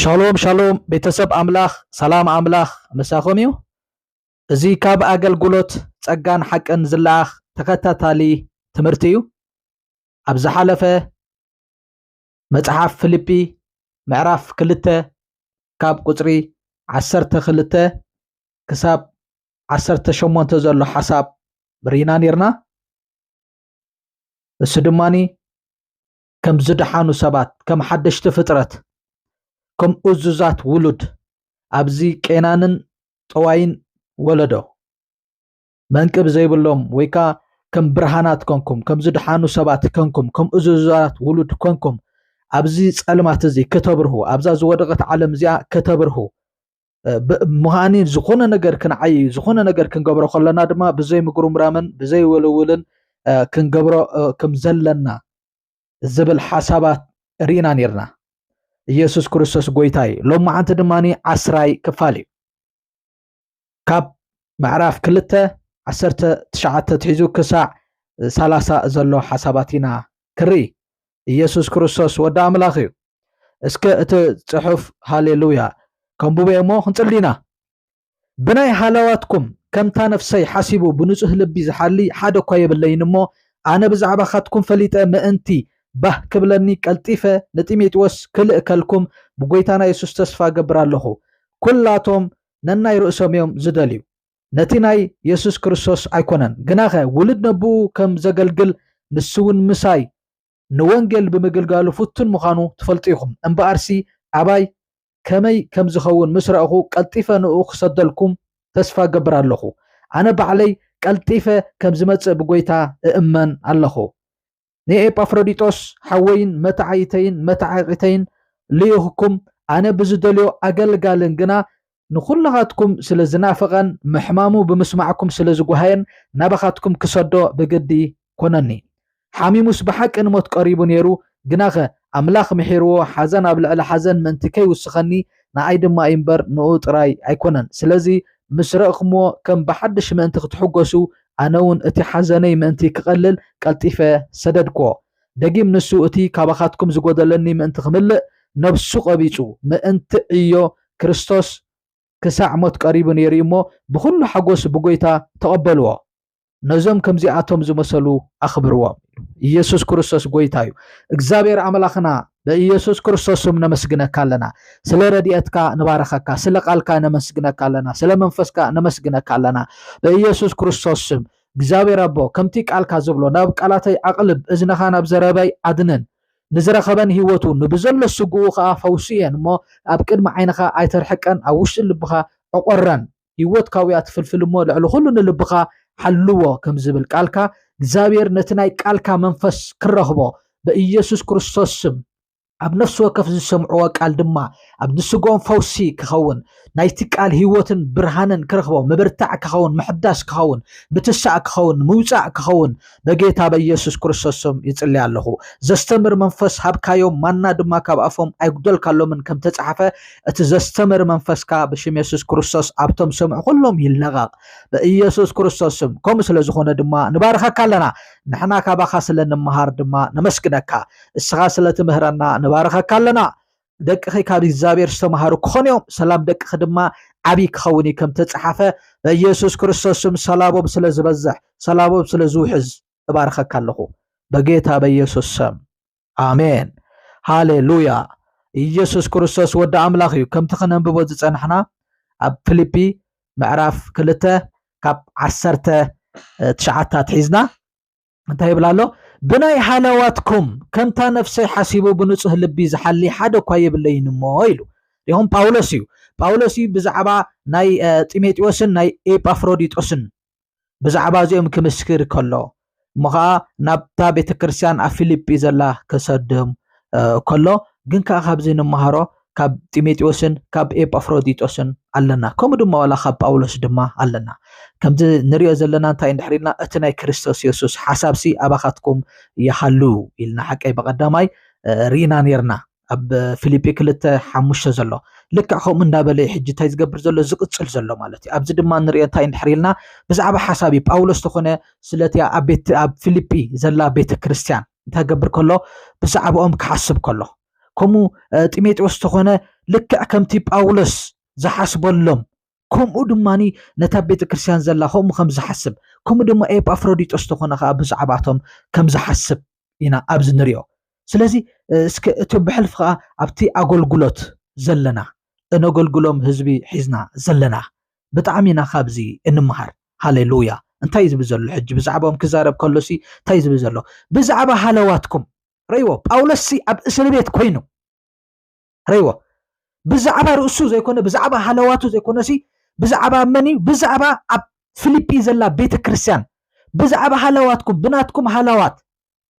ሻሎም ሻሎም ቤተሰብ አምላኽ ሰላም አምላኽ መሳኹም እዩ እዚ ካብ አገልግሎት ጸጋን ሓቅን ዝለኣኽ ተኸታታሊ ትምህርቲ እዩ ኣብ ዝሓለፈ መጽሓፍ ፊልጵ ምዕራፍ 2 ካብ ቁጽሪ 12 ክሳብ 18 ዘሎ ሓሳብ ሪና ነርና እሱ ድማኒ ከም ዝድሓኑ ሰባት ከም ሓደሽቲ ፍጥረት ከም እዙዛት ውሉድ ኣብዚ ቄናንን ጠዋይን ወለዶ መንቅብ ዘይብሎም ወይካ ከም ብርሃናት ኮንኩም ከም ዝድሓኑ ሰባት ኮንኩም ከም እዙዛት ውሉድ ኮንኩም ኣብዚ ጸልማት እዚ ከተብርሁ ኣብዛ ዝወደቀት ዓለም እዚኣ ከተብርሁ ሙሃኒ ዝኾነ ነገር ክንዓይ ዝኾነ ነገር ክንገብሮ ከለና ድማ ብዘይ ምጉርምራምን ብዘይ ወልውልን ክንገብሮ ከም ዘለና ዝብል ሓሳባት ሪና ነርና ኢየሱስ ክርስቶስ ጎይታይ ሎም ማዓንቲ ድማኒ 10 ክፋል እዩ ካብ ምዕራፍ 2 19 ትሒዙ ክሳዕ 30 ዘሎ ሓሳባት ኢና ክርኢ ኢየሱስ ክርስቶስ ወዲ ኣምላኽ እዩ እስከ እቲ ጽሑፍ ሃሌሉያ ከምቡበ እሞ ክንጽሊና ብናይ ሃለዋትኩም ከምታ ነፍሰይ ሓሲቡ ብንጹህ ልቢ ዝሓሊ ሓደ እኳ የብለይን እሞ ኣነ ብዛዕባኻትኩም ፈሊጠ ምእንቲ ባህ ክብለኒ ቀልጢፈ ንጢሞቴዎስ ክልእከልኩም ብጎይታና ኢየሱስ ተስፋ ገብር ኣለኹ ኩላቶም ነናይ ርእሶም እዮም ዝደልዩ ነቲ ናይ ኢየሱስ ክርስቶስ ኣይኮነን ግናኸ ውልድ ነብኡ ከም ዘገልግል ንስውን ምሳይ ንወንጌል ብምግልጋሉ ፍቱን ምዃኑ ትፈልጡ ኢኹም እምበኣርሲ ኣባይ ከመይ ከም ዝኸውን ምስ ረአኹ ቀልጢፈ ንኡ ክሰደልኩም ተስፋ ገብር ኣለኹ ኣነ ባዕለይ ቀልጢፈ ከም ዝመጽእ ብጎይታ እእመን ኣለኹ ንኤጳፍሮዲጦስ ሓወይን መታዓይተይን መታዓቂተይን ልይኹኩም ኣነ ብዝደልዮ ኣገልጋልን ግና ንኹላኻትኩም ስለ ዝናፈቐን ምሕማሙ ብምስማዕኩም ስለ ዝጓሃየን ናባኻትኩም ክሰዶ ብግዲ ኮነኒ ሓሚሙስ ብሓቂ ንሞት ቀሪቡ ነይሩ ግናኸ ኣምላኽ ምሒርዎ ሓዘን ኣብ ልዕሊ ሓዘን ምእንቲ ከይውስኸኒ ንኣይ ድማ እምበር ንኡ ጥራይ ኣይኮነን ስለዚ ምስ ረእኽሞ ከም ብሓድሽ ምእንቲ ክትሕገሱ ኣነ እውን እቲ ሓዘነይ ምእንቲ ክቐልል ቀልጢፈ ሰደድክዎ ደጊም ንሱ እቲ ካባኻትኩም ዝጎደለኒ ምእንቲ ክምልእ ነብሱ ቀቢጹ ምእንቲ እዮ ክርስቶስ ክሳዕ ሞት ቀሪቡ ነይሩ እሞ ብኩሉ ሓጎስ ብጎይታ ተቐበልዎ ነዞም ከምዚኣቶም ዝመሰሉ ኣኽብርዎም ኢየሱስ ክርስቶስ ጎይታ እዩ እግዚአብሔር ኣምላኽና በኢየሱስ ክርስቶስም ነመስግነካ ኣለና ስለ ረድኤትካ ንባረኸካ ስለ ቃልካ ነመስግነካ ኣለና ስለ መንፈስካ ነመስግነካ ኣለና በኢየሱስ ክርስቶስም እግዚአብሔር ኣቦ ከምቲ ቃልካ ዝብሎ ናብ ቃላተይ ኣቕልብ እዝነኻ ናብ ዘረባይ ኣድነን ንዝረኸበን ህይወቱ ንብዘሎ ስጉኡ ከዓ ፈውስየን እሞ ኣብ ቅድሚ ዓይንኻ ኣይተርሕቀን ኣብ ውሽጢ ልብኻ ዕቆረን ህይወትካውያ ትፍልፍል እሞ ልዕሊ ኩሉ ንልብኻ ሓልዎ ከም ዝብል ቃልካ እግዚአብሔር ነቲ ናይ ቃልካ መንፈስ ክረኽቦ በኢየሱስ ክርስቶስ ስም ኣብ ነፍሲ ወከፍ ዝሰምዕዎ ቃል ድማ ኣብ ንስጎም ፈውሲ ክኸውን ናይቲ ቃል ህይወትን ብርሃንን ክረኽቦ ምብርታዕ ክኸውን ምሕዳስ ክኸውን ብትሳዕ ክኸውን ምውፃዕ ክኸውን በጌታ በኢየሱስ ክርስቶስ ስም ይጽልይ ኣለኹ ዘስተምር መንፈስ ሃብካዮም ማና ድማ ካብ ኣፎም ኣይጉደልካሎምን ከም ተጻሕፈ እቲ ዘስተምር መንፈስካ ብሽም ኢየሱስ ክርስቶስ ኣብቶም ሰምዑ ኩሎም ይለቓቕ በኢየሱስ ክርስቶስ ስም ከምኡ ስለ ዝኾነ ድማ ንባረኸካ ኣለና ንሕና ካባኻ ስለ ንምሃር ድማ ነመስግነካ እስኻ ስለ ትምህረና ንባረኸካ ኣለና ደቅኺ ካብ እግዚአብሔር ዝተምሃሩ ክኾንዮም ሰላም ደቅኺ ድማ ዓብይ ክኸውን ከም ተጻሕፈ በኢየሱስ ክርስቶስ ስም ሰላሞም ስለ ዝበዝሕ ሰላሞም ስለ ዝውሕዝ እባረኸካ ኣለኹ በጌታ በኢየሱስ ስም ኣሜን ሃሌሉያ ኢየሱስ ክርስቶስ ወዲ ኣምላኽ እዩ ከምቲ ክነንብቦ ዝጸንሕና ኣብ ፊልጵ ምዕራፍ 2 ካብ 19 ትሒዝና እንታይ ይብላ ኣሎ ብናይ ሃለዋትኩም ከምታ ነፍሰይ ሓሲቡ ብንጹህ ልቢ ዝሓሊ ሓደ እኳ የብለይን እሞ ኢሉ ይኹም ጳውሎስ እዩ ብዛዕባ ናይ ጢሞቴዎስን ናይ ኤጳፍሮዲጦስን ብዛዕባ እዚኦም ክምስክር ከሎ እሞ ከዓ ናብታ ቤተክርስትያን ኣብ ፊልጵ ዘላ ክሰድም ከሎ ግን ከዓ ካብዚ ንምሃሮ ካብ ጢሞቴዎስን ካብ ኤጳፍሮዲጦስን ኣለና ከምኡ ድማ ዋላ ካብ ጳውሎስ ድማ ኣለና ከምዚ ንሪኦ ዘለና እንታይ እንድሕሪልና እቲ ናይ ክርስቶስ ኢየሱስ ሓሳብሲ ኣባኻትኩም ይሓሉ ኢልና ሓቀይ በቀዳማይ ሪና ነርና ኣብ ፊልጵ 2:5 ዘሎ ልክዕ ከምኡ እንዳበለ ሕጂ እንታይ ዝገብር ዘሎ ዝቅፅል ዘሎ ማለት እዩ ኣብዚ ድማ ንሪኦ እንታይ እንድሕሪልና ብዛዕባ ሓሳቢ ጳውሎስ ተኾነ ስለቲ ኣብ ፊልጵ ዘላ ቤተ ክርስቲያን እንታይ ገብር ከሎ ብዛዕባኦም ክሓስብ ከሎ كمو تيموثيوس تخونه لكع كمتي باولس زحسبلهم كمو دماني نتا بيت كريستيان زلا كمو كم زحسب كمو دما ابافروديتوس تخونه خا بزعباتهم كم زحسب إنا أبز نريو سلازي تبحلف خا أبتي أقولقلوت زلنا أنا أقولقلهم هزبي حزنا زلنا بتعمينا خابزي إنمهر هاليلويا انتايز بزلو حج بزعبهم كزارب كلوسي تايز بزلو بزعب حلواتكم ريو باولسي أب اسر بيت كوينو ريو بزعب رؤسو زي كونه بزعب حلواتو زي كونه سي بزعب مني بزعب أب فيليبي زلا بيت كريستيان بزعب حلواتكم بناتكم حلوات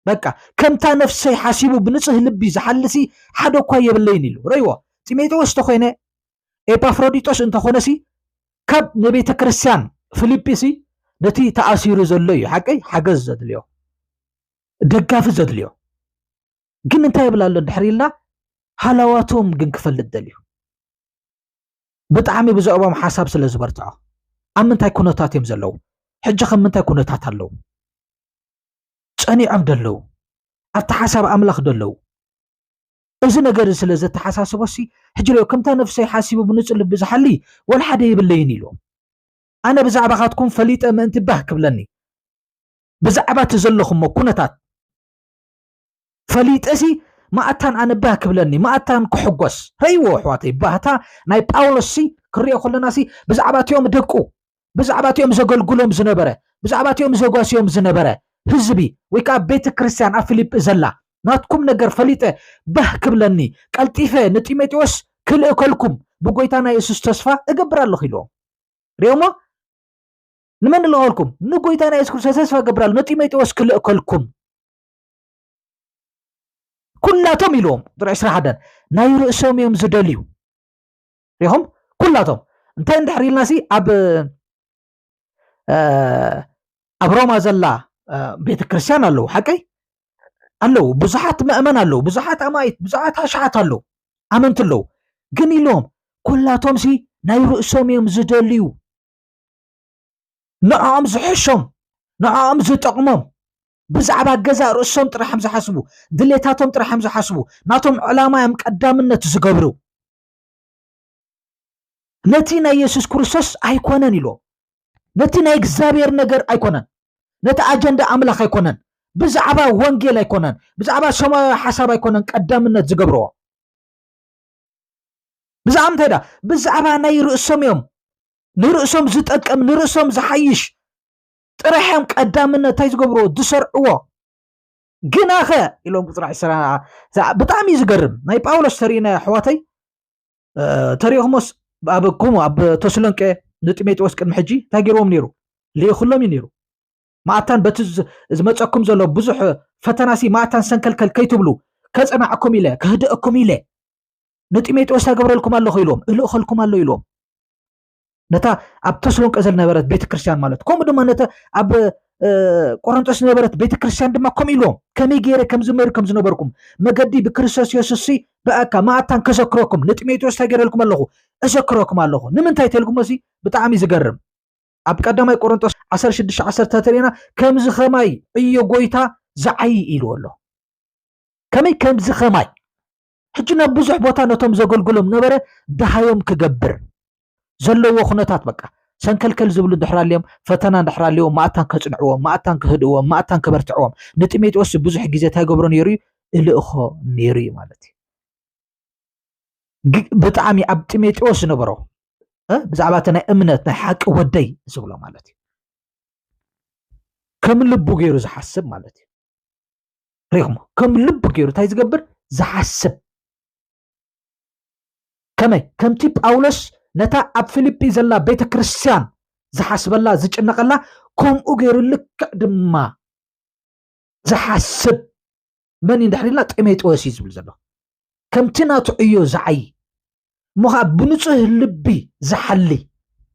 بقى كمتا نفسي حاسيبو بنصه لبي زحلسي حدو كو يبلين يلو ريو تيموثيوس تخوينه ኤጳፍሮዲጦስ እንተኾነሲ ካብ ንቤተ ክርስቲያን ፊልጵሲ ነቲ ተኣሲሩ ዘሎ እዩ ሓቀይ ሓገዝ ዘድልዮ ደጋፊ ዘድልዮ ግን እንታይ ይብላሎ ድሕሪልና ሃላዋቶም ግን ክፈልጥ ደልዩ ብጣዕሚ ብዛዕባም ሓሳብ ስለ ዝበርትዖ ኣብ ምንታይ ኩነታት እዮም ዘለዉ ሕጂ ከም ምንታይ ኩነታት ኣለዉ ጸኒዖም ደለዉ ኣብቲ ሓሳብ ኣምላኽ ደለዉ እዚ ነገር ስለ ዘተሓሳስቦሲ ሕጂ ለው ከምታ ነፍሰይ ሓሲቡ ብንጹህ ልቢ ዝሓሊ ወላ ሓደ ይብለይን ኢሉ ኣነ ብዛዕባኻትኩም ፈሊጠ ምእንቲ ባህ ክብለኒ ብዛዕባ ትዘለኹም ኩነታት ፈሊጠሲ ማእታን ኣነ ባህ ክብለኒ ማእታን ክሕጎስ ረይዎ ኣሕዋተይ ባህታ ናይ ጳውሎስሲ ክሪኦ ከለናሲ ብዛዕባትዮም ደቁ ብዛዕባትዮም ዘገልግሎም ዝነበረ ብዛዕባትዮም ዘጓስዮም ዝነበረ ህዝቢ ወይ ከዓ ቤተ ክርስቲያን ኣብ ፊልጵ ዘላ ናትኩም ነገር ፈሊጠ ባህ ክብለኒ ቀልጢፈ ንጢሞቴዎስ ክልእከልኩም ብጎይታና ኢየሱስ ተስፋ እገብር ኣለኹ ኢሎም ሪኦሞ ንመን ልእከልኩም ንጎይታና ኢየሱስ ተስፋ እገብር ኣለኹ ንጢሞቴዎስ ክልእከልኩም ኩላቶም ኢሎም ጥራይ 21 ናይ ርእሶም እዮም ዝደልዩ ሪኦም ኩላቶም እንታይ እንድሕሪልናሲ ኣብ ሮማ ዘላ ቤተ ክርስቲያን ኣለዉ ሓቀይ ኣለዉ ብዙሓት ምእመን ኣለዉ ብዙሓት ኣማይት ብዙሓት ኣሽዓት ኣለዉ ኣመንቲ ኣለዉ ግን ኢሎም ኩላቶም ሲ ናይ ርእሶም እዮም ዝደልዩ ንዖም ዝሕሾም ንዖም ዝጠቕሞም ብዛዕባ ገዛ ርእሶም ጥራሕም ዝሓስቡ ድሌታቶም ጥራሕም ዝሓስቡ ናቶም ዕላማዮም ቀዳምነት ዝገብሩ ነቲ ናይ ኢየሱስ ክርስቶስ ኣይኮነን ኢሎም ነቲ ናይ እግዚአብሔር ነገር ኣይኮነን ነቲ ኣጀንዳ ኣምላኽ ኣይኮነን ብዛዕባ ወንጌል ኣይኮነን ብዛዕባ ሰማያዊ ሓሳብ ኣይኮነን ቀዳምነት ዝገብርዎ ብዛዕባ እንታይ ዳ ብዛዕባ ናይ ርእሶም እዮም ንርእሶም ዝጠቅም ንርእሶም ዝሓይሽ ጥራሕም ቀዳምነት እንታይ ዝገብርዎ ዝሰርዕዎ ግናኸ ኢሎም ቁጥሪ 10 ብጣዕሚ ዝገርም ናይ ጳውሎስ ተሪእና ኣሕዋተይ ተሪእኹሞስ ኣብ ተሰሎንቄ ንጢሞቴዎስ ቅድሚ ሕጂ እንታይ ገይሮም ነይሩ ልኢኹሎም እዩ ነይሩ ማእታን በቲ ዝመፀኩም ዘሎ ብዙሕ ፈተናሲ ማእታን ሰንከልከል ከይትብሉ ከፀናዕኩም ኢለ ክህድአኩም ኢለ ንጢሞቴዎስ ታገብረልኩም ኣለኹ ኢሎም እልእኸልኩም ኣሎ ኢሎም ነታ ኣብ ተሰሎንቄ ዝነበረት ቤተ ክርስቲያን ማለት ከምኡ ድማ ነታ ኣብ ቆሮንቶስ ዝነበረት ቤተ ክርስቲያን ድማ ከምኡ ኢሎም ከመይ ገይረ ከም ዝመሩ ከም ዝነበርኩም መገዲ ብክርስቶስ ኢየሱስ በኣካ ማእታን ከዘክረኩም ንጢሞቴዎስ ታገይረልኩም ኣለኹ እዘክረኩም ኣለኹ ንምንታይ ተልኩም እዚ ብጣዕሚ ዝገርም ኣብ ቀዳማይ ቆሮንቶስ 16:10 ተሪና ከምዚ ኸማይ እዮ ጎይታ ዝዓይ ኢሉ ኣሎ ከመይ ከምዚ ኸማይ ሕጂ ናብ ብዙሕ ቦታ ነቶም ዘገልግሎም ነበረ ድሃዮም ክገብር ዘለዎ ኩነታት በቃ ሰንከልከል ዝብሉ ድሕራልዮም ፈተና ድሕራልዮም ማእታን ከጽንዕዎም ማእታን ክህድዎም ማእታን ከበርትዕዎም ንጢሞቴዎስ ብዙሕ ግዜ ታይገብሮ ነይሩ እልእኾ ነይሩ ማለት እዩ ብጣዕሚ ኣብ ጢሞቴዎስ ነበሮ ብዛዕባ ናይ እምነት ናይ ሓቂ ወደይ ዝብሎ ማለት እዩ ከም ልቡ ገይሩ ዝሓስብ ማለት እዩ ሪኹሞ ከም ልቡ ገይሩ እንታይ ዝገብር ዝሓስብ ከመይ ከምቲ ጳውሎስ ነታ ኣብ ፊልጵ ዘላ ቤተ ክርስቲያን ዝሓስበላ ዝጭነቀላ ከምኡ ገይሩ ልክዕ ድማ ዝሓስብ መን እንድሕሪልና ጢሞቴዎስ ዝብል ዘሎ ከምቲ ናቱ እዮ ዝዓይ ሞኻ ብንጹህ ልቢ ዝሓሊ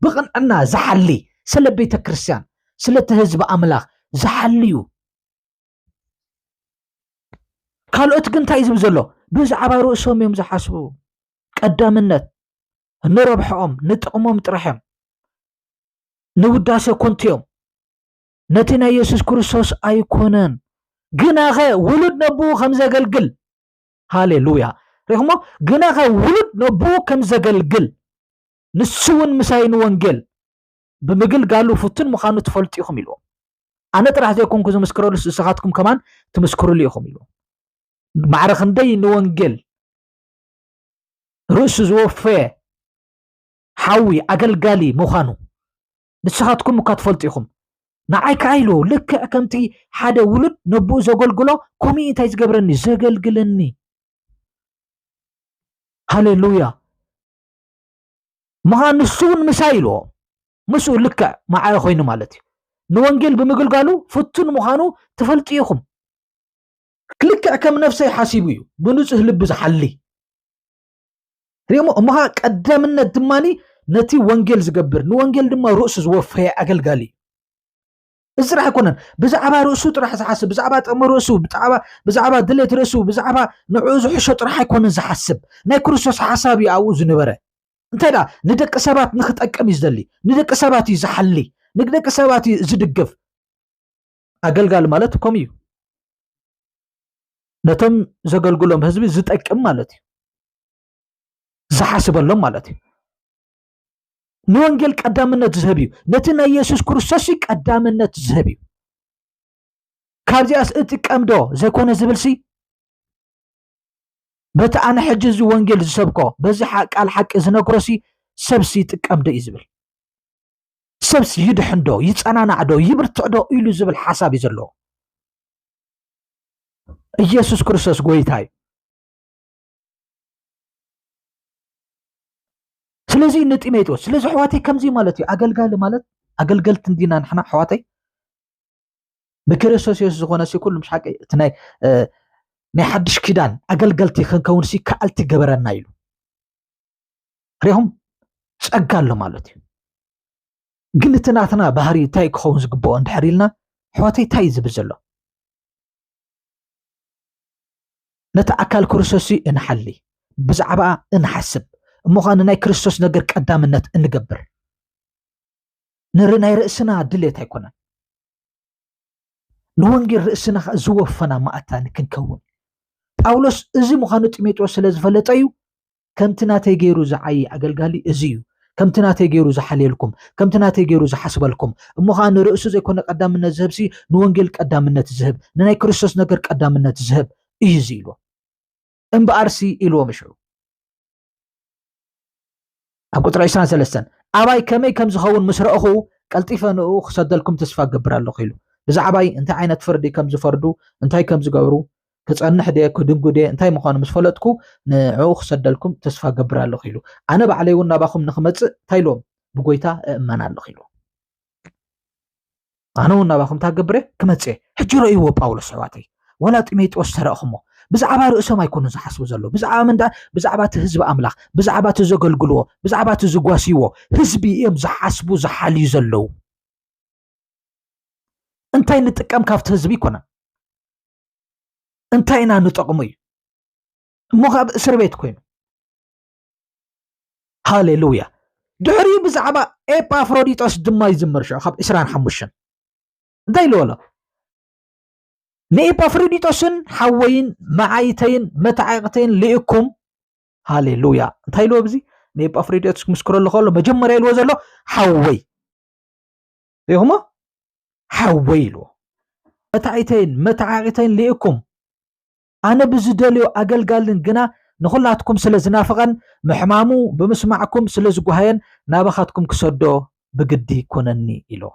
ብቕንዕና ዝሓሊ ስለ ቤተ ክርስቲያን ስለቲ ህዝቢ ኣምላኽ ዝሓልዩ ካልኦት ግን እንታይ ዝብል ዘሎ ብዛዕባ ርእሶም እዮም ዝሓስቡ ቀዳምነት ንረብሖም ንጥቕሞም ጥራሕዮም ንውዳሴ ኮንትዮም ነቲ ናይ ኢየሱስ ክርስቶስ ኣይኮነን ግናኸ ውሉድ ነብኡ ከም ዘገልግል ሃሌሉያ رغم جنا ولد نبو كم زجلجل نسون مساين وانجل بمجل قالوا فتن مخانو تفلتيهم يلو أنا ترى هتكون كذا مسكروا لسخاتكم كمان تمسكروا ليهم يلو معرخ ندي نوانجل رؤس زوفة حوي أقل قالي مخانو نسخاتكم مكاتفلتيهم نعيك عيلو لك أكمتي حدا ولد نبو زجلجلو كمي تايز جبرني زجلجلني هاليلويا ما نسون مسايلو مسؤول لك معايا خوينو مالتي نوانجيل بمقل قالوا فتن مخانو تفلتيهم لك كم نفسي حاسبيو بنصه لبز حلي ريمو ما قدامنا دماني نتي وانجيل زقبر نوانجيل دما رؤس زوفي اقل قالي ازرح يكونن بزعبا رؤسو طرح زحسب بزعبا طم رؤسو بزعبا دليت رؤسو بزعبا نعوز حشو طرح يكونن زحسب ناي كريستوس حسابي اوز نبره انتي دا ندق سبات نختقم يزدلي ندق سبات يزحلي ندق سبات زدقف اقل قال مالتكم يو نتم زغلغلهم حزبي زطقم مالتي زحاسبلهم مالتي نوانجيل قدامنت زهبيو نتنا يسوع كريستوس قدامنت زهبيو كارجاس اتقمدو زيكونه زبلسي بتا انا حجز وانجيل زسبكو بزي قال حق زنكرسي سبسي تقمدو يزبل سبسي يدحندو يصنانعدو يبرتعدو إلو زبل حساب يزلو ኢየሱስ ክርስቶስ ጎይታይ ስለዚህ ንጢሜቶስ ስለዚህ ሕዋተይ ከምዚ ማለት እዩ አገልጋል ማለት አገልገልት እንዲና ንሕና ሕዋተይ በክርስቶስ ኢየሱስ ዝኾነ ሲ ኩሉ ምሻቀ እቲ ናይ ሓድሽ ኪዳን አገልገልቲ ክንከውን ሲ ከአልቲ ገበረና ኢሉ ሪሆም ጸጋሎ ማለት እዩ ግን እቲ ናትና ባህሪ ታይ ክኸውን ዝግብኦ እንድሕሪልና ሕዋተይ ታይ ዝብል ዘሎ نتا أكل كريستوسي إنحلي بزعبا إنحسب مخان ناي كريستوس نجر قدامنت إنجبر نرناي رأسنا دليت هيكونا نوانجر رأسنا زوفنا ما أتاني كنكون أولوس إزي مخانو تيميتو سلاز فلتايو كمتنا تيجيرو زعي أقل إزيو كمتنا تيجيرو زحليلكم كمتنا تيجيرو زحسبلكم مخان رأسو زي كونا قدامنا زهب سي نوانجل قدامنا تزهب ناي كريستوس نجر قدامنا تزهب إيزيلو امبارسي إلو مشعو أبقى ترى إسان سلسان أباي كمي كم زخون مسرقه قلتيفا نقو خصدلكم تسفا قبر الله خيلو بزا أباي انت عينة فردي كم زفردو انتاي كم زقورو كتسأنح دي كدنقو دي انتاي مخان مسفلتكو نعو خصدلكم تسفا قبر الله خيلو أنا بعليون ناباخم نخمت تايلوم بقويتا أمان الله خيلو أنا وناباخم تاقبره كمتسي حجيرو إيوه باولو سعواتي ولا تيميت وسترأخمو بزعبا رؤسهم يكونوا زحسوا زلو بزعبا من دا بزعبا تهزب أملاخ بزعبا تزغلغلو بزعبا تزغواسيو حزبي إم زحسبو زحالي زلو انتاي نتقام كافت حزبي كونا انتاينا نتقمي مغاب اسر بيت كوين هاليلويا دعري بزعبا إبافروديتوس دما يزمر شو خاب إسران حموشن داي لولا نيبافروديتوسن حوين معايتين متعاقتين ليكم هاليلويا انتاي لو بزي نيبافروديتوس مسكر له خلو مجمريا لو زلو حوي يهما حوي له متعاقتين ليكم انا بزدليو اقلقالن جنا نخلاتكم سلازنافقن محمامو بمسمعكم سلازقوهين نابخاتكم كسدو بقدي كونني إلو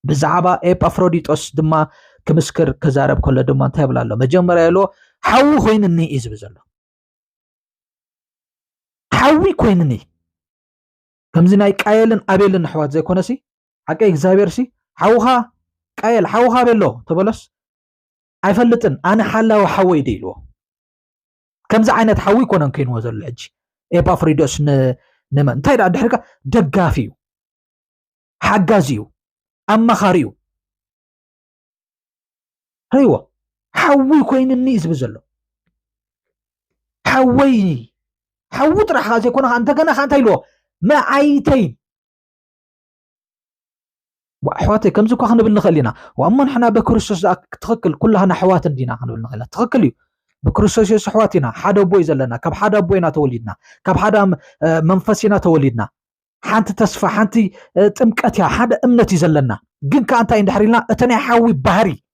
بزعبا إبافروديتوس دما كمسكر كزارب كله دما تابلا له مجمريا له حو خوينني إز بزلو حوي كوينني كمزي ناي قايلن أبيلن حوات زي كونسي حقا إكزابير سي حوها قايل حوها بيلو تبلس عيفلتن أنا حالا وحوي ديلو كمزي عينت حوي كونن كين وزل العجي إبافروديتوس نمن تايدا دحركا دقافيو حقازيو أما خاريو أيوة حوي كوين النيز بزلو حوي طرح هذا يكون أنت كنا خانتيلو ما عيتين وحواتي كم زكوا خنا بالنخلينا وأما نحنا بكريستوس تخكل كلها حوات دينا خنا بالنخلينا تخكليو بكريستوس يسوع حواتنا حدا بوي زلنا كب حدا بوينا توليدنا كب حدا منفسنا توليدنا حانت تصفى حانتي تمكتيا حدا امنتي زلنا جن كانت اندحرينا اتني حاوي بهري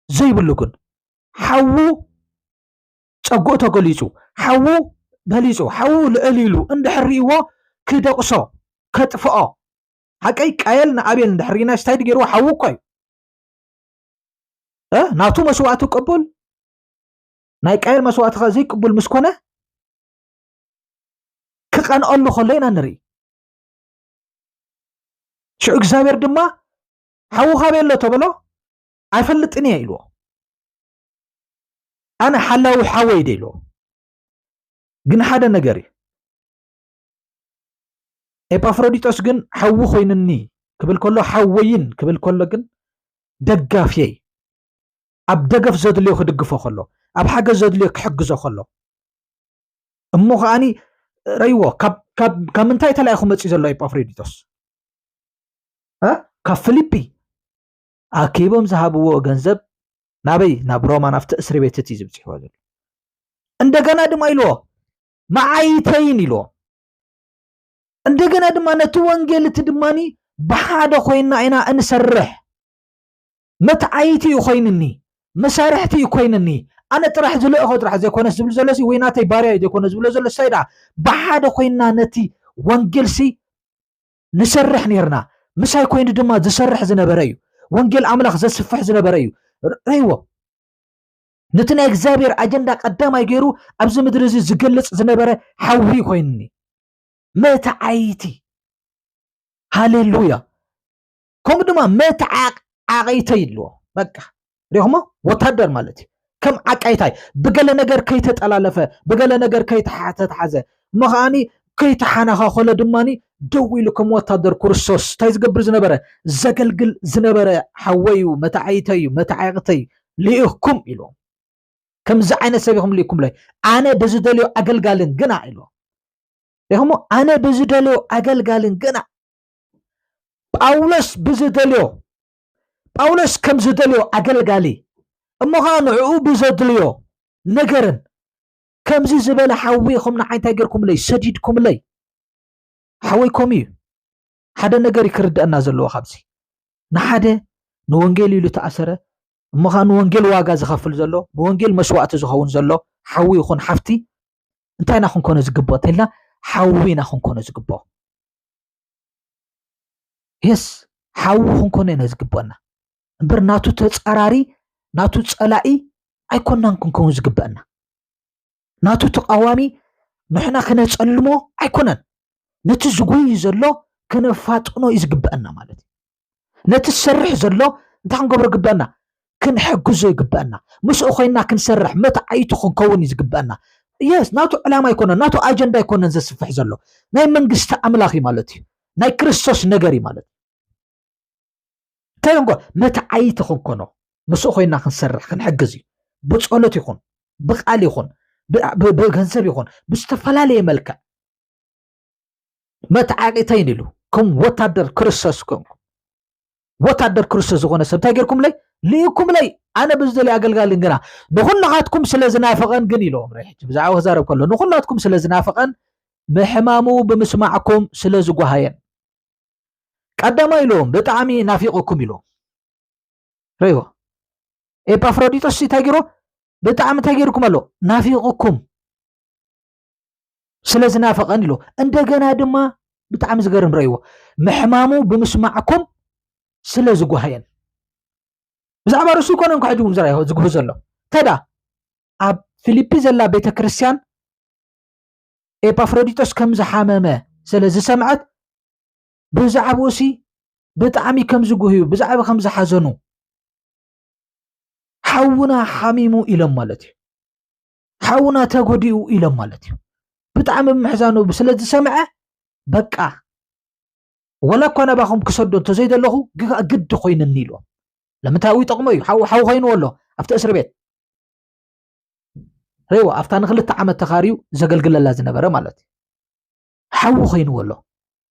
زي بلكن حو صقو تقليصو حو بليصو حو لقليلو اندحريوا كدقصو كطفؤ حقي قايلنا ابيل اندحرينا استايد غيرو حو كوي ناتو مسوعته قبول ناي قايل مسوعته زي قبول مسكونه كقن الله خلينا نري شو እግዚአብሔር ድማ حو خابيلو تبلو አይፈልጥኒ ይሉ انا حلاوي حوي ديلو ግን ሓደ ነገሪ ኤጳፍሮዲጦስ ግን حو ኮይንኒ ክብል ከሎ حوይን ክብል ከሎ ግን ደጋፍይ ኣብ ደገፍ ዘድልዮ ክድግፎ ከሎ ኣብ ሓገዝ ዘድልዮ ክሕግዞ ከሎ እሞ ኸኣኒ ረይዎ ካብ ምንታይ ተላይኹ መፂ ዘሎ ኤጳፍሮዲጦስ ካብ ፊልጵ ኣኪቦም ዝሃብዎ ገንዘብ ናበይ ናብ ሮማ ናፍቲ እስር ቤት እቲ ዝብፅሕዎ ዘሎ እንደገና ድማ ኢልዎ ማዓይተይን ኢልዎ እንደገና ድማ ነቲ ወንጌል እቲ ድማኒ ብሓደ ኮይና ኢና እንሰርሕ መትዓይቲ ኮይንኒ መሳርሕቲ ኮይንኒ ኣነ ጥራሕ ዝለእኹ ጥራሕ ዘይኮነስ ዝብል ዘለሲ ወይናተይ ባርያ ዘይኮነስ ዝብል ዘሎ ሳይዳ ብሓደ ኮይና ነቲ ወንጌልሲ ንሰርሕ ነርና ምሳይ ኮይኑ ድማ ዝሰርሕ ዝነበረ እዩ ወንጌል ኣምላኽ ዘስፍሕ ዝነበረ እዩ ረይዎ ነቲ ናይ እግዚአብሔር ኣጀንዳ ቀዳማይ ገይሩ ኣብዚ ምድሪ እዚ ዝገልጽ ዝነበረ ሓዊ ኮይንኒ መትዓይቲ ሃሌሉያ ከምኡ ድማ መትዓቂተይ ኢልዎ በቃ ሪኹሞ ወታደር ማለት እዩ ከም ዓቃይታይ ብገለ ነገር ከይተጠላለፈ ብገለ ነገር ከይተሓተሓዘ መኻኒ ከይተሓናኻ ኮለ ድማኒ ደው ኢሉ ከም ወታደር ክርስቶስ ታይ ዝገብር ዝነበረ ዘገልግል ዝነበረ ሓወዩ መትዓይተዩ መትዓቂተይ ልኢኹም ኢሎም ከምዚ ዓይነት ሰቢኹም ልኢኹም ላይ ኣነ በዝደልዮ ኣገልጋልን ግና ኢሎም ይኸሞ ኣነ በዝደልዮ ኣገልጋልን ግና ጳውሎስ በዝደልዮ ጳውሎስ ከም ዝደልዮ ኣገልጋሊ እሞኻ ንዕኡ በዝደልዮ ነገርን ከምዚ ዝበለ ሓዊኹም ንዓይንታይ ገርኩም ለይ ሰዲድኩም ለይ ሓወይኩም እዩ ሓደ ነገር ይክርድአና ዘለዎ ካብዚ ንሓደ ንወንጌል ኢሉ ተኣሰረ እሞኻ ንወንጌል ዋጋ ዝኸፍል ዘሎ ንወንጌል መስዋዕቲ ዝኸውን ዘሎ ሓዊ ይኹን ሓፍቲ እንታይ ኢና ክንኮነ ዝግብኦ እንተኢልና ሓዊና ክንኮነ ዝግብኦ የስ ሓዊ ክንኮነ ኢና ዝግብአና እምበር ናቱ ተፃራሪ ናቱ ፀላኢ ኣይኮናን ክንከውን ዝግብአና ናቱ ተቃዋሚ ንሕና ክነፀልሞ ኣይኮነን ነቲ ዝጎይ ዘሎ ክነፋጥኖ እዩ ዝግብአና ማለት ነቲ ዝሰርሕ ዘሎ እንታይ ክንገብሮ ይግብአና ክንሕግዞ ይግብአና ምስኡ ኮይና ክንሰርሕ መትዓይቱ ክንከውን እዩ ዝግብአና የስ ናቱ ዕላማ ኣይኮነን ናቱ ኣጀንዳ ኣይኮነን ዘስፍሕ ዘሎ ናይ መንግስቲ ኣምላኽ እዩ ማለት እዩ ናይ ክርስቶስ ነገር እዩ ማለት እንታይ መትዓይቲ ክንኮኖ ምስኡ ኮይና ክንሰርሕ ክንሕግዝ እዩ ብፀሎት ይኹን ብቃል ይኹን በገንዘብ ይኹን ብዝተፈላለየ መልክዕ መትዓቂተይን ኢሉ ከም ወታደር ክርስቶስ ኮንኩ ወታደር ክርስቶስ ዝኾነ ሰብ እንታይ ገርኩም ለይ ልኢኩም ለይ ኣነ በዝደልዮ ኣገልጋልን ግና ንኹላኻትኩም ስለዝናፈቐን ግን ኢሎም ረይ ብዛዕባ ክዛረብ ከሎ ንኹላትኩም ስለዝናፈቐን ምሕማሙ ብምስማዕኩም ስለዝጓሃየን ቀዳማ ኢሎም ብጣዕሚ ናፊቕኩም ኢሎም ረይዎ ኤጳፍሮዲጦስ እንታይ ገይሮ ብጣዕሚ እንታይ ገይርኩም ኣሎ ናፊቕኩም ስለዝናፈቐን ኢሎ እንደገና ድማ ብጣዕሚ ዝገርም ረይዎ ምሕማሙ ብምስማዕኩም ስለዝጓሃየን ብዛዕባ ርሱ ይኮነን ክሕጅኩም ዝረአይዎ ዝግቡ ዘሎ ተዳ ኣብ ፊልጵ ዘላ ቤተ ክርስቲያን ኤጳፍሮዲጦስ ከም ዝሓመመ ስለዝሰምዐት ብዛዕባ እሲ ብጣዕሚ ከም ዝጉህዩ ብዛዕባ ከም ዝሓዘኑ ሓውና ሓሚሙ ኢሎም ማለት እዩ ሓውና ተጎዲኡ ኢሎም ማለት እዩ ብጣዕሚ ብምሕዛኑ ስለዝሰምዐ በቃ ወላ እኳ ናባኹም ክሰዶ እንተዘይደለኹ ግዲ ኮይንኒ ኢሎም ለምንታይ ው ይጠቕሞ እዩ ሓዊ ኮይኑ ኣሎ ኣብቲ እስር ቤት ረይዋ ኣብታ ንክልተ ዓመት ተኻርዩ ዘገልግለላ ዝነበረ ማለት እዩ ሓዊ ኮይኑ ኣሎ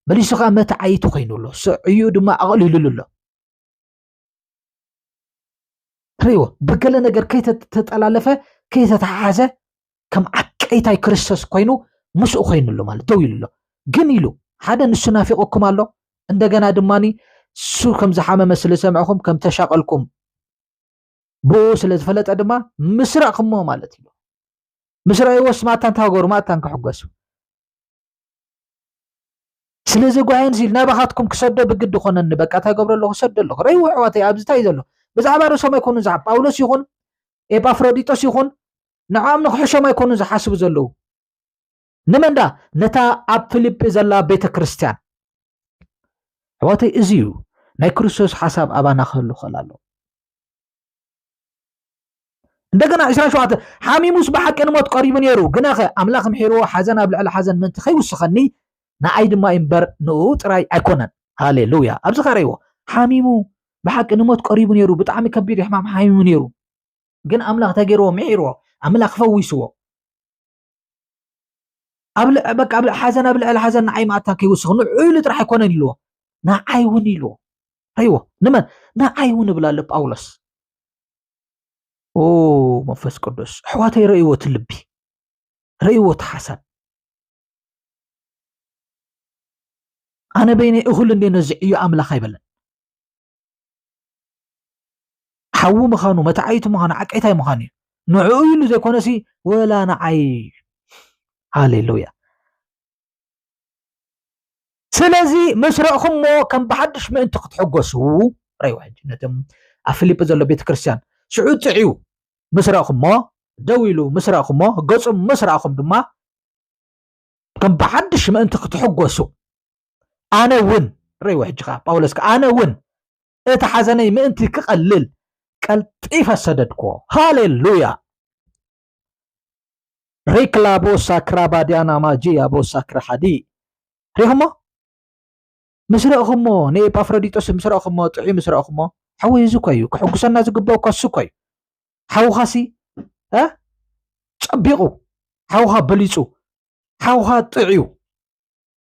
መሊሱ ከዓ መትዓይቲ ኮይኑ ኣሎ ስዕዩ ድማ ኣቕሊሉሉ ኣሎ ረይዋ በገለ ነገር ከይተጠላለፈ ከይተተሓዘ ከም ዓቀይታይ ክርስቶስ ኮይኑ ምስኡ ኮይኑሉ ማለት ደው ኢሉሎ ግን ኢሉ ሓደ ንሱ ናፊቁኩም ኣሎ እንደገና ድማኒ ሱ ከም ዝሓመመ ስለ ሰምዕኩም ከም ተሻቀልኩም ብኡ ስለ ዝፈለጠ ድማ ምስራቅኩሞ ማለት እዩ ምስራይዎስ ማታን ታገሩ ማታን ክሕገሱ ስለዚ ጓይን ሲል ናባኻትኩም ክሰዶ ብግድ ኮነን በቃ ታገብረሎ ክሰደሎ ረይ ወዕዋተይ ኣብዝታይ ዘሎ ብዛዕባ ርሶም ኣይኮኑ ዝሓ ጳውሎስ ይኹን ኤጳፍሮዲጦስ ይኹን ንዓም ንክሕሾም ኣይኮኑ ዝሓስቡ ዘለው ንመንዳ ነታ ኣብ ፊልጵ ዘላ ቤተክርስትያን ሕዋተይ እዚዩ ናይ ክርስቶስ ሓሳብ ኣባና ክህሉ ከላሎ እንደገና 27 ሓሚሙስ ብሓቂ ንሞት ቀሪቡ ነይሩ ግናኸ ኣምላኽ ምሒርዎ ሓዘን ኣብ ልዕሊ ሓዘን ምንቲ ከይውስኸኒ ንኣይ ድማ እምበር ንኡ ጥራይ ኣይኮነን ሃሌሉያ ኣብዚ ኸረይዎ ሓሚሙ ብሓቂ ንሞት ቀሪቡ ነይሩ ብጣዕሚ ከቢድ ሕማም ሓሚሙ ነይሩ ግን ኣምላኽ ተገይርዎ ምሒርዎ ኣምላኽ ፈዊስዎ በቃ ሓዘን ኣብ ልዕሊ ሓዘን ንዓይ ማእታ ከይውስኽ ንዑሉ ጥራሕ ኣይኮነን ኢልዎ ንዓይ እውን ኢልዎ ረይዎ ንመን ንዓይ እውን ብላለ ጳውሎስ መንፈስ ቅዱስ ሕዋተይ ረእይዎ ትልቢ ረእይዎ ተሓሳብ ኣነ በይነይ እኹል እንዴ ነዝዕዮ ኣምላኽ ኣይበለን ሓዊ ምዃኑ መታዓይቱ ምዃኑ ዓቀይታይ ምዃኑ እዩ ንዕኡ ኢሉ ዘይኮነሲ ወላ ንዓይ ሃሌሉያ ስለዚ መስረቕኹሞ ከም ብሓድሽ ምእንቲ ክትሕገሱ ረይዎ ሕጂ ነቶም ኣብ ፊልጵ ዘሎ ቤተክርስትያን ሽዑ ጥዕዩ መስረቕኹሞ ደው ኢሉ መስረቕኹሞ ገፁ መስረቕኹም ድማ ከም ብሓድሽ ምእንቲ ክትሕገሱ ኣነ እውን ረይዎ ሕጂኻ ጳውሎስ ኣነ እውን እቲ ሓዘነይ ምእንቲ ክቐልል ቀልጢፈ ሰደድኮ ሃሌሉያ ሪክላ ቦሳ ክራባዲያና ማጂያ ቦሳ ክራሓዲ ሪኹሞ መስረቕኹሞ ንኤጳፍሮዲጦስ መስረቕኹሞ ጥዑይ መስረቕኹሞ ሓወይ እዚ ኮ እዩ ክሕጉሰና ዝግበኦ ከሱ ኮ እዩ ሓውኻሲ ፀቢቑ ሓውኻ በሊፁ ሓውኻ ጥዕዩ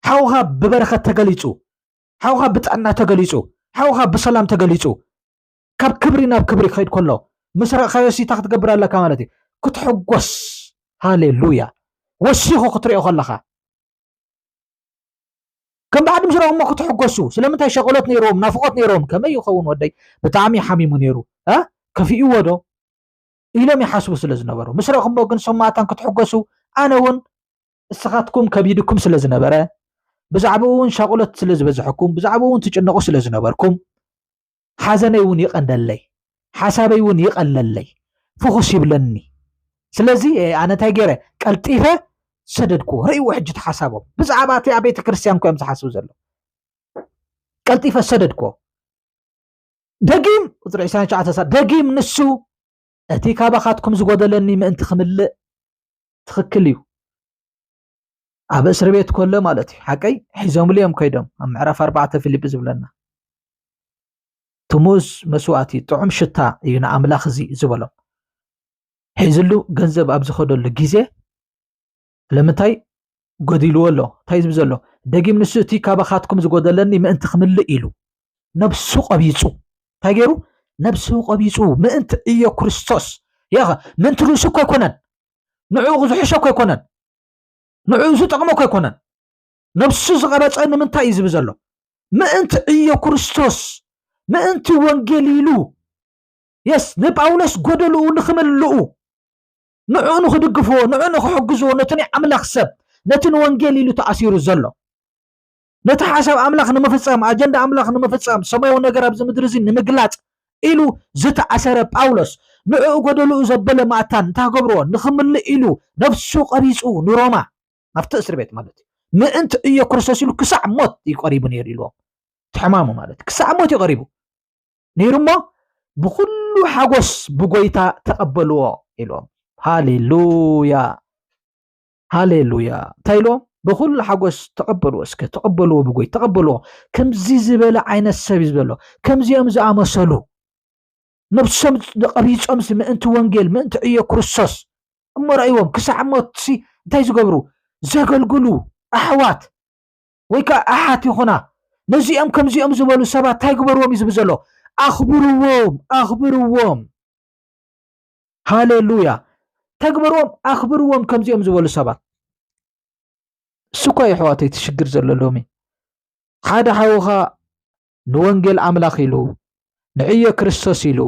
ሓውኻ ብበረኸት ተገሊፁ ሓውኻ ብጥዕና ተገሊፁ ሓውኻ ብሰላም ተገሊፁ ካብ ክብሪ ናብ ክብሪ ከይድ ከሎ መስረቕ ካዮሲ ታ ክትገብር ኣለካ ማለት እዩ ክትሕጎስ ሃሌሉያ ወሲኹ ክትሪኦ ከለኻ ከም بعد مسرهم ما كتحقسوا سلامتها شغلات نيروم نافقات نيروم كما يخون ودي بتعمي حميم نيرو كفي ودو إلى ما يحسبوا سلازنبرو مسرهم بوجن سماعتان كتحقسوا أنا ون استخاتكم كبيدكم سلازنبره بزعبون شغلات سلاز بزحكم بزعبون تجنقوا سلازنبركم حزني ون يقندلي حسابي ون يقللي فخش يبلني سلازي أنا تاجره قلطيفه سددكو رأي وحجة حسابهم بزعباتي عبيت كريستيان كو يمزحسو زلو قلطيفه سددكو دقيم وزر عيسان شعات دقيم نسو اتي كاباخاتكم زغودلني ما انت خملق تخكليو اب اسر بيت كله مالتي حقي حيزوم ليهم كيدم معرف 4 فيليب زبلنا تموز مسواتي طعم شتا ينا املاخ زي زبلو حيزلو ገንዘብ ኣብ ዝኸደሉ ግዜ ለምንታይ ጎዲልዎ ኣሎ ታይ ዝብዘሎ ደጊም ንሱ እቲ ካባኻትኩም ዝጎደለኒ ምእንቲ ክምልእ ኢሉ ነብሱ ቀቢጹ ታይ ገይሩ ነብሱ ቀቢጹ ምእንቲ ኢዮ ክርስቶስ ያኸ ምእንቲ ርእሱ እኮ ኣይኮነን ንዕኡ ዝሕሾ እኮ ኣይኮነን ንዕኡ ዝጠቕሞ እኮ ኣይኮነን ነብሱ ዝቐበፀ ንምንታይ እዩ ዝብዘሎ ምእንቲ ኢዮ ክርስቶስ ምእንቲ ወንጌል ኢሉ የስ ንጳውሎስ ጎደልኡ ንክምልኡ نعو نخدقفو نعو نخحقزو نتني عملاق سب نتن وانجيل إلو تأثيرو زلو نتحاسب عملاق نمفتصام أجند عملاق نمفتصام سمايو نقرب زمدرزين نمقلات إلو زت أسر باولوس نعو قدلو زبال معتان تاقبرو نخمل إلو نفسو قريسو نروما نفت أسر بيت مالتي ما أنت إيا كرسوس إلو كسع موت يقريبو نير إلو تحمامو مالتي كسع موت يقريبو نيرما بكل حاقوس بقويتا تقبلوا إلو هاليلويا هاليلويا تايلو بكل حاجة تقبلوا اسك تقبلوا بقوي تقبلوا كم زي زبالة عين السبيز بلو كم زي أمز عمسلو نفس قبيس أمس ما أنت وانجيل ما أنت أيه كرسوس أما رأيهم كسع موتسي تايزو قبرو زاقل قلو أحوات ويكا أحاتي هنا نزي أم كم زي أمز بلو سبا تاي قبروا ميزبزلو أخبروهم هاليلويا ተግብሮም ኣኽብርዎም ከምዚኦም ዝበሉ ሰባት ስኳ ይሕዋተይ ትሽግር ዘለሎሚ ሓደ ሓውኻ ንወንጌል ኣምላኽ ኢሉ ንዕዮ ክርስቶስ ኢሉ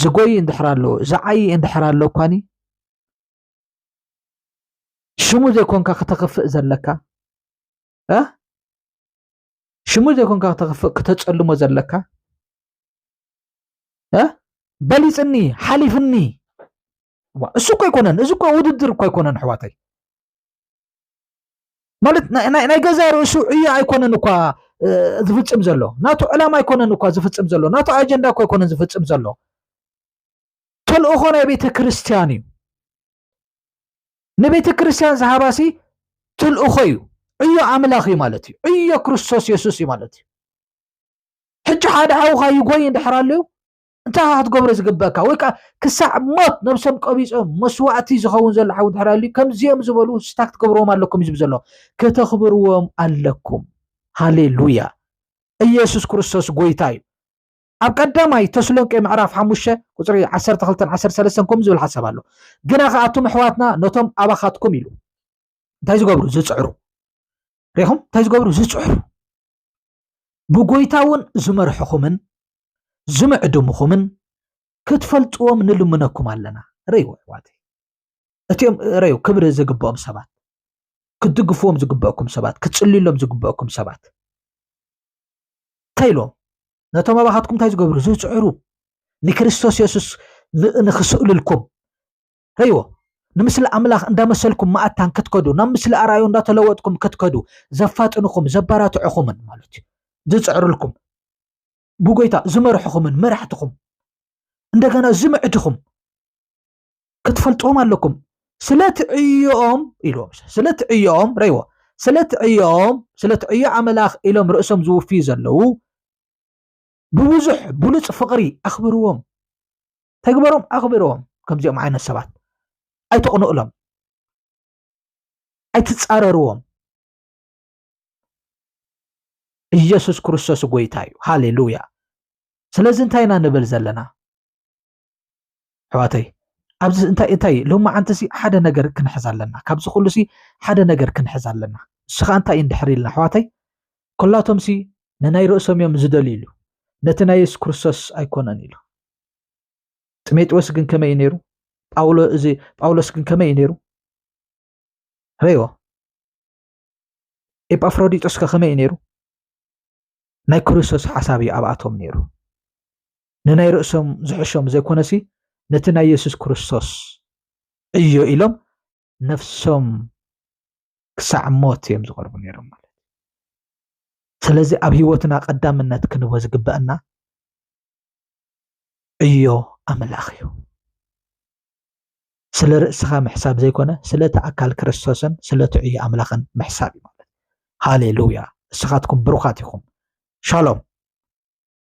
ዝጎይ እንድሕራሎ ዝዓይ እንድሕራሎ ኳኒ ሽሙ ዘይኮንካ ከተኽፍእ ዘለካ ሽሙ ዘይኮንካ ከተኽፍእ ከተጸልሞ ዘለካ በሊፅኒ ሓሊፍኒ እሱ እኮ ኣይኮነን እዚ እኮ ውድድር እኮ ኣይኮነን ኣሕዋተይ ማለት ናይ ገዛ ርእሱ ዕዮ ኣይኮነን እኳ ዝፍጽም ዘሎ ናቱ ዕላማ ኣይኮነን እኳ ዝፍጽም ዘሎ ናቱ ኣጀንዳ እኳ ኣይኮነን ዝፍጽም ዘሎ ተልእኾ ናይ ቤተ ክርስቲያን እዩ ንቤተ ክርስቲያን ዝሃባሲ ተልእኾ እዩ ዕዮ ኣምላኽ እዩ ማለት እዩ ዕዮ ክርስቶስ ኢየሱስ እዩ ማለት እዩ ሕጂ ሓደ ሓውኻ ይጎይ እንድሕር ኣለዩ እንታይ ክትገብሮ ዝግበአካ ወይ ከዓ ክሳዕ ሞት ነብሶም ቀቢፆም መስዋዕቲ ዝኸውን ዘሎ ሓው እንድሕር ኣለዩ ከምዚኦም ዝበሉ ስታክ ትገብርዎም ኣለኩም እዩ ዝብሎ ከተኽብርዎም ኣለኩም ሃሌሉያ ኢየሱስ ክርስቶስ ጎይታ እዩ ኣብ ቀዳማይ ተስሎንቄ ምዕራፍ 5 ቁፅሪ 12 13 ከም ዝብል ሓሳብ ኣሎ ግና ከኣቶም ኣሕዋትና ነቶም ኣባኻትኩም ኢሉ እንታይ ዝገብሩ ዝፅዕሩ ሪኹም እንታይ ዝገብሩ ዝፅዕሩ ብጎይታውን ዝመርሕኹምን ዝምዕድምኹምን ክትፈልጥዎም ንልምነኩም ኣለና ረይዎ ኣሕዋተይ እቲኦም ረዩ ክብሪ ዝግብኦም ሰባት ክትድግፍዎም ዝግብአኩም ሰባት ክትጽልይሎም ዝግብአኩም ሰባት ታይሎም ነቶም ኣባኻትኩም እንታይ ዝገብሩ ዝፅዕሩ ንክርስቶስ ኢየሱስ ንኽስእልልኩም ረይዎ ንምስሊ ኣምላኽ እንዳመሰልኩም ማእታን ክትከዱ ናብ ምስሊ ኣርኣዩ እንዳተለወጥኩም ክትከዱ ዘፋጥንኩም ዘባራትዑኹምን ማለት እዩ ዝፅዕሩልኩም ብጎይታ ዝመርሕኹምን መራሕትኩም እንደገና ዝምዕድኹም ክትፈልጥዎም ኣለኩም ስለትዕዮኦም ኢሎም ስለትዕዮኦም ረይዎ ስለትዕዮ ኣምላኽ ኢሎም ርእሶም ዝውፍዩ ዘለው ብብዙሕ ብሉፅ ፍቕሪ ኣኽብርዎም ተግበሮም ኣኽብርዎም ከምዚኦም ዓይነት ሰባት ኣይተቕንኡሎም ኣይትፃረርዎም ኢየሱስ ክርስቶስ ጎይታ እዩ ሃሌሉያ ስለዚ እንታይ ኢና ንብል ዘለና ኣሕዋተይ ኣብዚ እንታይ ሎማዓንቲ ሓደ ነገር ክንሕዝ ኣለና ካብዚ ኩሉ ሓደ ነገር ክንሕዝ ኣለና እስኻ እንታይ እንድሕር ኢልና ኣሕዋተይ ኩላቶም ንናይ ርእሶም እዮም ዝደልዩ ኢሉ ነቲ ናይ ኢየሱስ ክርስቶስ ኣይኮነን ኢሉ ጢሞቴዎስ ግን ከመይ ነይሩ ጳውሎስ ግን ከመይ ነይሩ ረይዎ ኤጳፍሮዲጦስ ከመይ ነይሩ ናይ ክርስቶስ ሓሳብ እዩ ኣብኣቶም ነይሩ ንናይ ርእሶም ዝሕሾም ዘይኮነሲ ነቲ ናይ ኢየሱስ ክርስቶስ ዕዮ ኢሎም ነፍሶም ክሳዕ ሞት እዮም ዝቐርቡ ነይሮም ማለት ስለዚ ኣብ ህይወትና ቀዳምነት ክንህቦ ዝግበአና ዕዮ ኣምላኽ እዩ ስለ ርእስኻ ምሕሳብ ዘይኮነ ስለቲ ኣካል ክርስቶስን ስለቲ ዕዮ ኣምላኽን ምሕሳብ እዩ ማለት ሃሌሉያ እስኻትኩም ብሩኻት ኢኹም ሻሎም